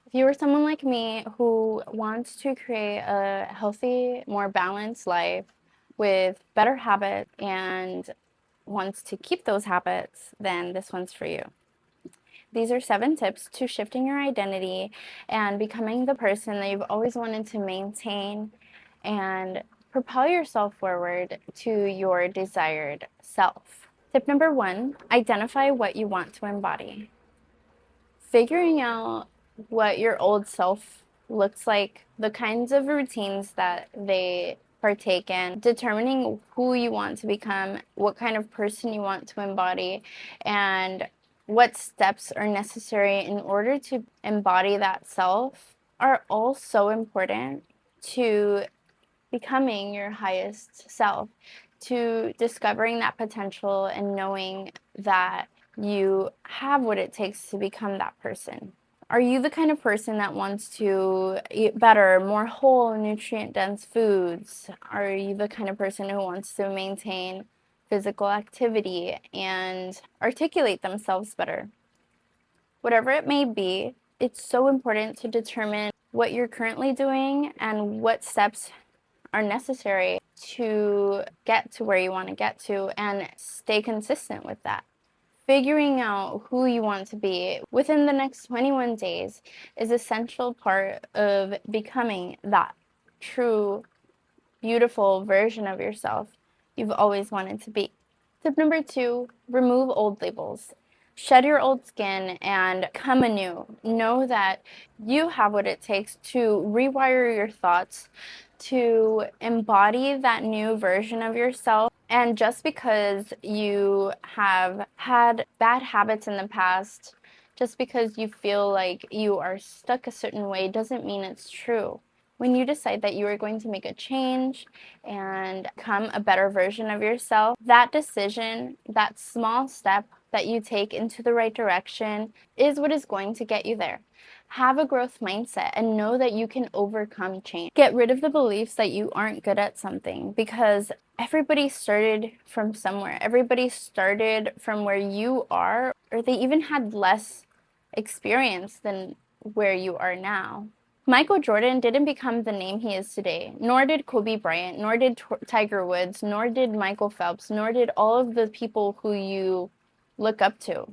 If you are someone like me who wants to create a healthy, more balanced life with better habits and wants to keep those habits, then this one's for you. These are 7 tips to shifting your identity and becoming the person that you've always wanted to maintain and propel yourself forward to your desired self. Tip number 1, identify what you want to embody. Figuring out what your old self looks like, the kinds of routines that they partake in, determining who you want to become, what kind of person you want to embody, and what steps are necessary in order to embody that self are all so important to becoming your highest self, to discovering that potential and knowing that you have what it takes to become that person. Are you the kind of person that wants to eat better, more whole, nutrient-dense foods? Are you the kind of person who wants to maintain physical activity and articulate themselves better? Whatever it may be, it's so important to determine what you're currently doing and what steps are necessary to get to where you want to get to and stay consistent with that. Figuring out who you want to be within the next 21 days is an essential part of becoming that true, beautiful version of yourself you've always wanted to be. Tip number 2, remove old labels. Shed your old skin and come anew. Know that you have what it takes to rewire your thoughts, to embody that new version of yourself. And just because you have had bad habits in the past, just because you feel like you are stuck a certain way, doesn't mean it's true. When you decide that you are going to make a change and become a better version of yourself, that decision, that small step that you take into the right direction is what is going to get you there. Have a growth mindset and know that you can overcome change. Get rid of the beliefs that you aren't good at something, because everybody started from somewhere. Everybody started from where you are, or they even had less experience than where you are now. Michael Jordan didn't become the name he is today, nor did Kobe Bryant, nor did Tiger Woods, nor did Michael Phelps, nor did all of the people who you look up to.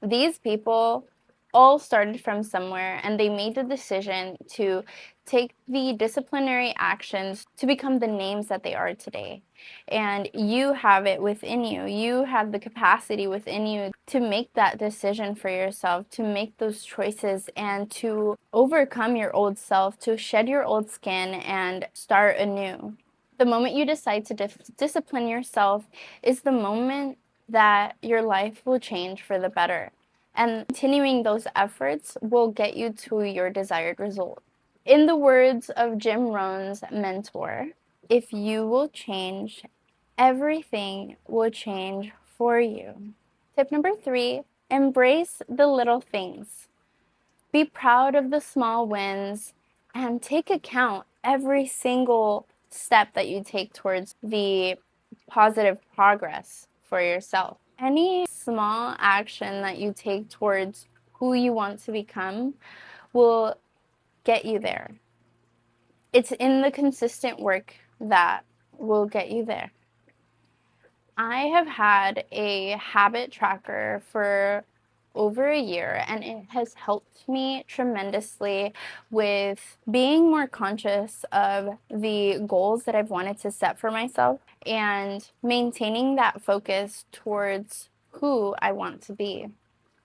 These people all started from somewhere, and they made the decision to take the disciplinary actions to become the names that they are today. And you have it within you. You have the capacity within you to make that decision for yourself, to make those choices, and to overcome your old self, to shed your old skin and start anew. The moment you decide to discipline yourself is the moment that your life will change for the better. And continuing those efforts will get you to your desired result. In the words of Jim Rohn's mentor, if you will change, everything will change for you. Tip number 3, embrace the little things. Be proud of the small wins and take account every single step that you take towards the positive progress for yourself. Any small action that you take towards who you want to become will get you there. It's in the consistent work that will get you there. I have had a habit tracker for over a year, and it has helped me tremendously with being more conscious of the goals that I've wanted to set for myself and maintaining that focus towards who I want to be.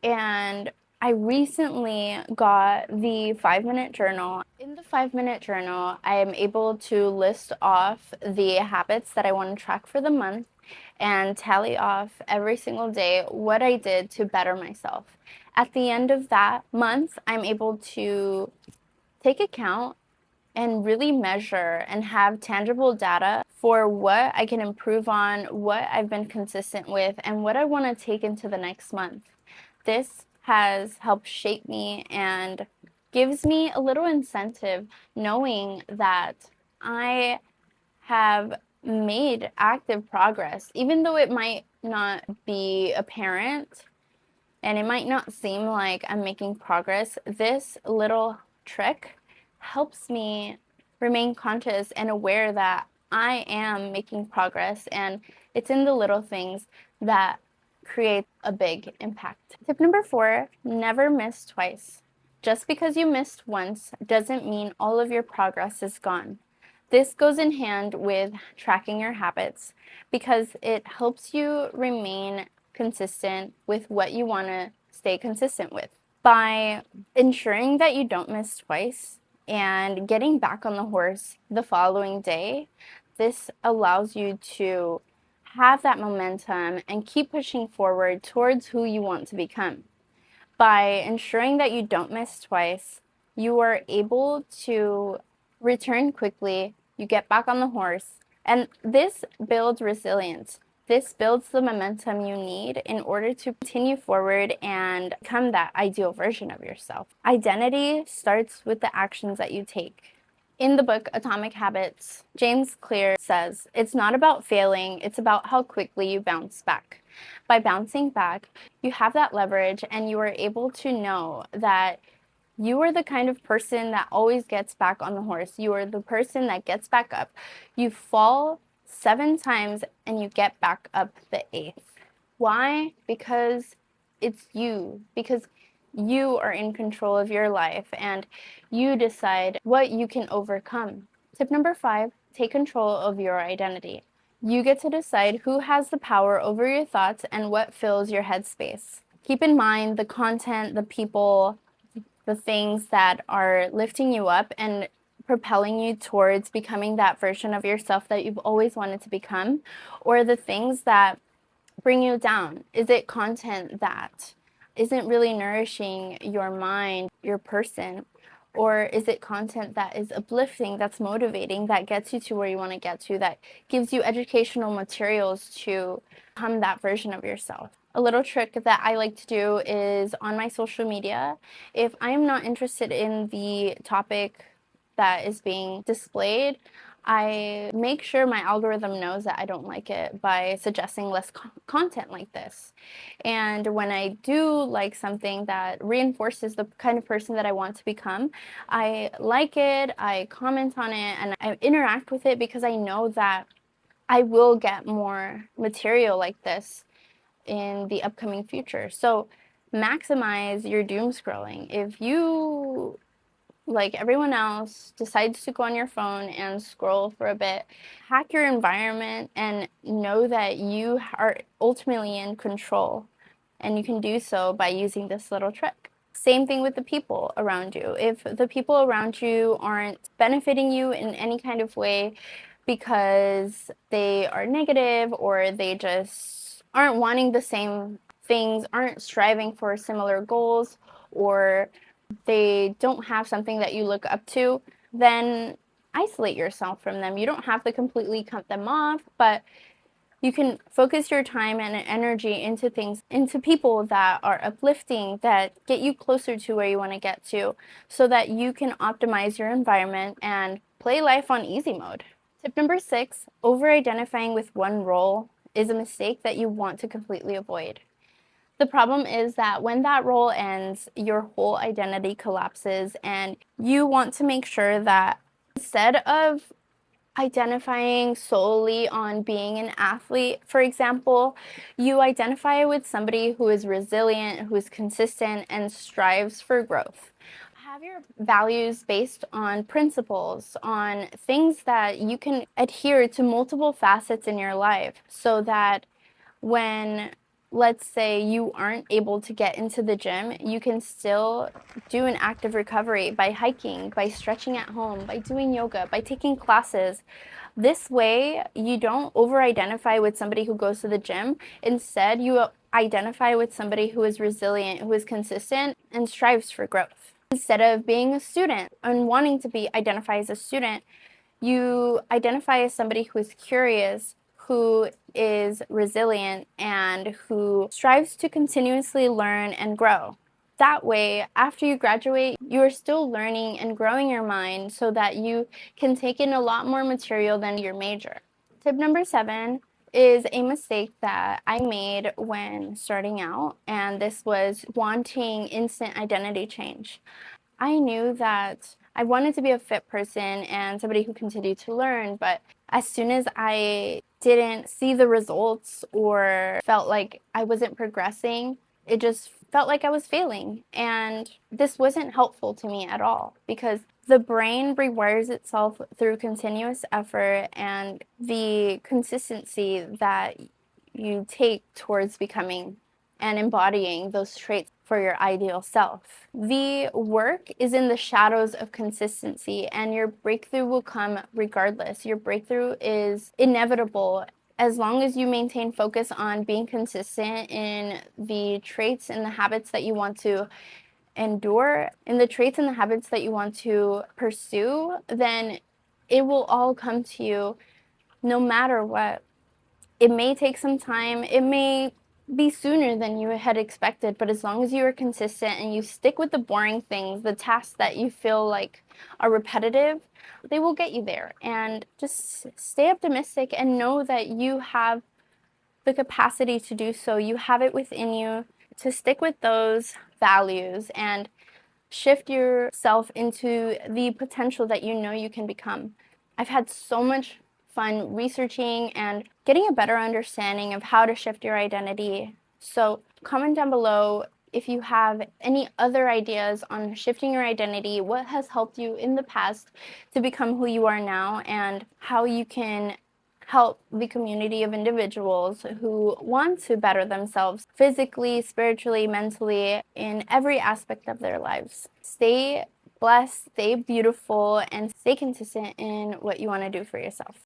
And I recently got the 5-minute journal. In the 5-minute journal, I am able to list off the habits that I want to track for the month and tally off every single day what I did to better myself. At the end of that month, I'm able to take account and really measure and have tangible data for what I can improve on, what I've been consistent with, and what I want to take into the next month. This has helped shape me and gives me a little incentive knowing that I have made active progress, even though it might not be apparent. and it might not seem like I'm making progress, this little trick helps me remain conscious and aware that I am making progress, and it's in the little things that create a big impact. Tip number 4, never miss twice. Just because you missed once doesn't mean all of your progress is gone. This goes in hand with tracking your habits because it helps you remain consistent with what you want to stay consistent with. By ensuring that you don't miss twice and getting back on the horse the following day, this allows you to have that momentum and keep pushing forward towards who you want to become. By ensuring that you don't miss twice, you are able to return quickly, you get back on the horse, and this builds resilience. This builds the momentum you need in order to continue forward and become that ideal version of yourself. Identity starts with the actions that you take. In the book Atomic Habits, James Clear says, "It's not about failing, it's about how quickly you bounce back." By bouncing back, you have that leverage and you are able to know that you are the kind of person that always gets back on the horse. You are the person that gets back up. You fall 7 times and you get back up the 8th. Why? Because it's you. Because you are in control of your life and you decide what you can overcome. Tip number 5, take control of your identity. You get to decide who has the power over your thoughts and what fills your headspace. Keep in mind the content, the people, the things that are lifting you up and propelling you towards becoming that version of yourself that you've always wanted to become, or the things that bring you down. Is it content that isn't really nourishing your mind, your person? Or is it content that is uplifting, that's motivating, that gets you to where you want to get to, that gives you educational materials to become that version of yourself? A little trick that I like to do is on my social media, if I'm not interested in the topic that is being displayed, I make sure my algorithm knows that I don't like it by suggesting less content like this. And when I do like something that reinforces the kind of person that I want to become, I like it, I comment on it, and I interact with it because I know that I will get more material like this in the upcoming future. So maximize your doom scrolling. If you, like everyone else, decides to go on your phone and scroll for a bit, hack your environment and know that you are ultimately in control. And you can do so by using this little trick. Same thing with the people around you. If the people around you aren't benefiting you in any kind of way because they are negative or they just aren't wanting the same things, aren't striving for similar goals, or they don't have something that you look up to, then isolate yourself from them. You don't have to completely cut them off, but you can focus your time and energy into things, into people that are uplifting, that get you closer to where you want to get to, so that you can optimize your environment and play life on easy mode. Tip number 6, over-identifying with one role is a mistake that you want to completely avoid. The problem is that when that role ends, your whole identity collapses, and you want to make sure that instead of identifying solely on being an athlete, for example, you identify with somebody who is resilient, who is consistent, and strives for growth. Have your values based on principles, on things that you can adhere to multiple facets in your life, so that when, let's say, you aren't able to get into the gym, you can still do an active recovery by hiking, by stretching at home, by doing yoga, by taking classes. This way, you don't over-identify with somebody who goes to the gym. Instead, you identify with somebody who is resilient, who is consistent, and strives for growth. Instead of being a student and wanting to be identified as a student, you identify as somebody who is curious, who is resilient, and who strives to continuously learn and grow. That way, after you graduate, you are still learning and growing your mind so that you can take in a lot more material than your major. Tip number 7, is a mistake that I made when starting out, and this was wanting instant identity change. I knew that I wanted to be a fit person and somebody who continued to learn, but as soon as I didn't see the results or felt like I wasn't progressing, it just felt like I was failing. And this wasn't helpful to me at all because the brain rewires itself through continuous effort and the consistency that you take towards becoming and embodying those traits for your ideal self. The work is in the shadows of consistency, and your breakthrough will come regardless. Your breakthrough is inevitable as long as you maintain focus on being consistent in the traits and the habits that you want to endure, in the traits and the habits that you want to pursue, then it will all come to you no matter what. It may take some time. It may be sooner than you had expected, but as long as you are consistent and you stick with the boring things, the tasks that you feel like are repetitive, they will get you there. And just stay optimistic and know that you have the capacity to do so. You have it within you to stick with those values and shift yourself into the potential that you know you can become. I've had so much fun researching and getting a better understanding of how to shift your identity. So, comment down below if you have any other ideas on shifting your identity, what has helped you in the past to become who you are now, and how you can help the community of individuals who want to better themselves physically, spiritually, mentally, in every aspect of their lives. Stay blessed, stay beautiful, and stay consistent in what you want to do for yourself.